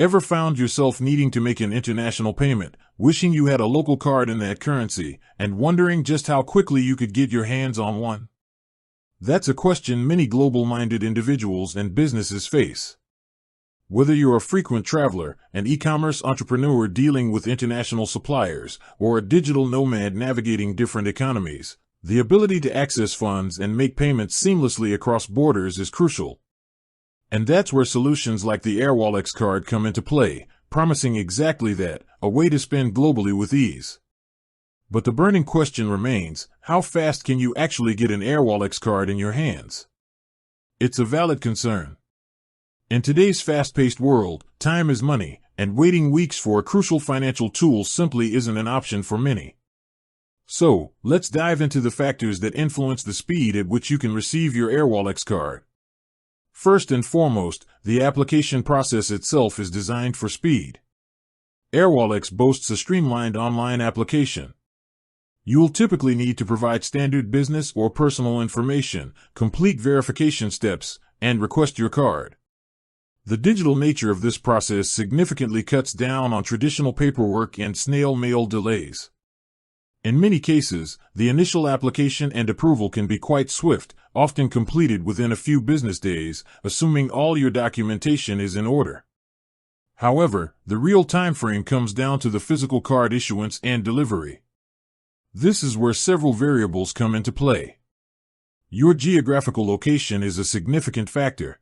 Ever found yourself needing to make an international payment, wishing you had a local card in that currency, and wondering just how quickly you could get your hands on one? That's a question many global-minded individuals and businesses face. Whether you're a frequent traveler, an e-commerce entrepreneur dealing with international suppliers, or a digital nomad navigating different economies, the ability to access funds and make payments seamlessly across borders is crucial. And that's where solutions like the Airwallex card come into play, promising exactly that, a way to spend globally with ease. But the burning question remains, how fast can you actually get an Airwallex card in your hands? It's a valid concern. In today's fast-paced world, time is money, and waiting weeks for a crucial financial tool simply isn't an option for many. So, let's dive into the factors that influence the speed at which you can receive your Airwallex card. First and foremost, the application process itself is designed for speed. Airwallex boasts a streamlined online application. You'll typically need to provide standard business or personal information, complete verification steps, and request your card. The digital nature of this process significantly cuts down on traditional paperwork and snail mail delays. In many cases, the initial application and approval can be quite swift, often completed within a few business days, assuming all your documentation is in order. However, the real time frame comes down to the physical card issuance and delivery. This is where several variables come into play. Your geographical location is a significant factor.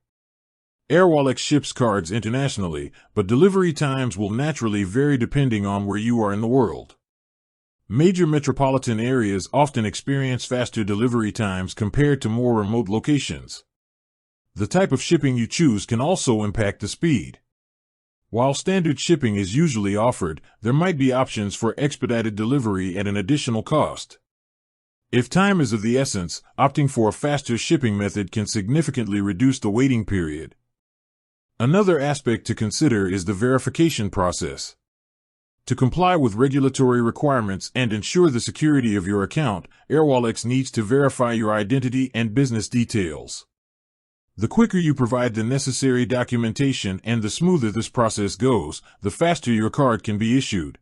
Airwallex ships cards internationally, but delivery times will naturally vary depending on where you are in the world. Major metropolitan areas often experience faster delivery times compared to more remote locations. The type of shipping you choose can also impact the speed. While standard shipping is usually offered, there might be options for expedited delivery at an additional cost. If time is of the essence, opting for a faster shipping method can significantly reduce the waiting period. Another aspect to consider is the verification process. To comply with regulatory requirements and ensure the security of your account, Airwallex needs to verify your identity and business details. The quicker you provide the necessary documentation and the smoother this process goes, the faster your card can be issued.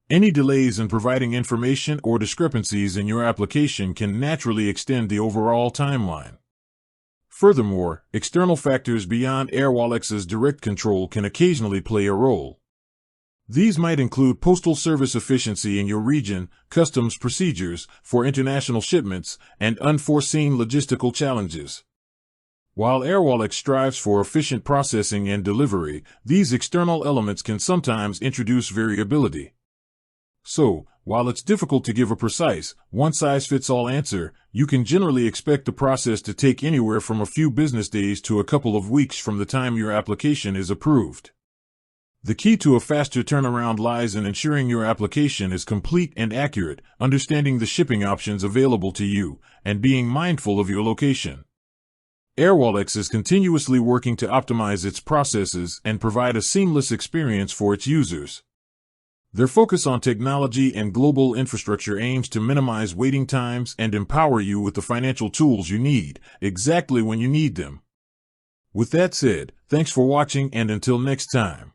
Any delays in providing information or discrepancies in your application can naturally extend the overall timeline. Furthermore, external factors beyond Airwallex's direct control can occasionally play a role. These might include postal service efficiency in your region, customs procedures for international shipments, and unforeseen logistical challenges. While Airwallex strives for efficient processing and delivery, these external elements can sometimes introduce variability. So, while it's difficult to give a precise, one-size-fits-all answer, you can generally expect the process to take anywhere from a few business days to a couple of weeks from the time your application is approved. The key to a faster turnaround lies in ensuring your application is complete and accurate, understanding the shipping options available to you, and being mindful of your location. Airwallex is continuously working to optimize its processes and provide a seamless experience for its users. Their focus on technology and global infrastructure aims to minimize waiting times and empower you with the financial tools you need, exactly when you need them. With that said, thanks for watching, and until next time.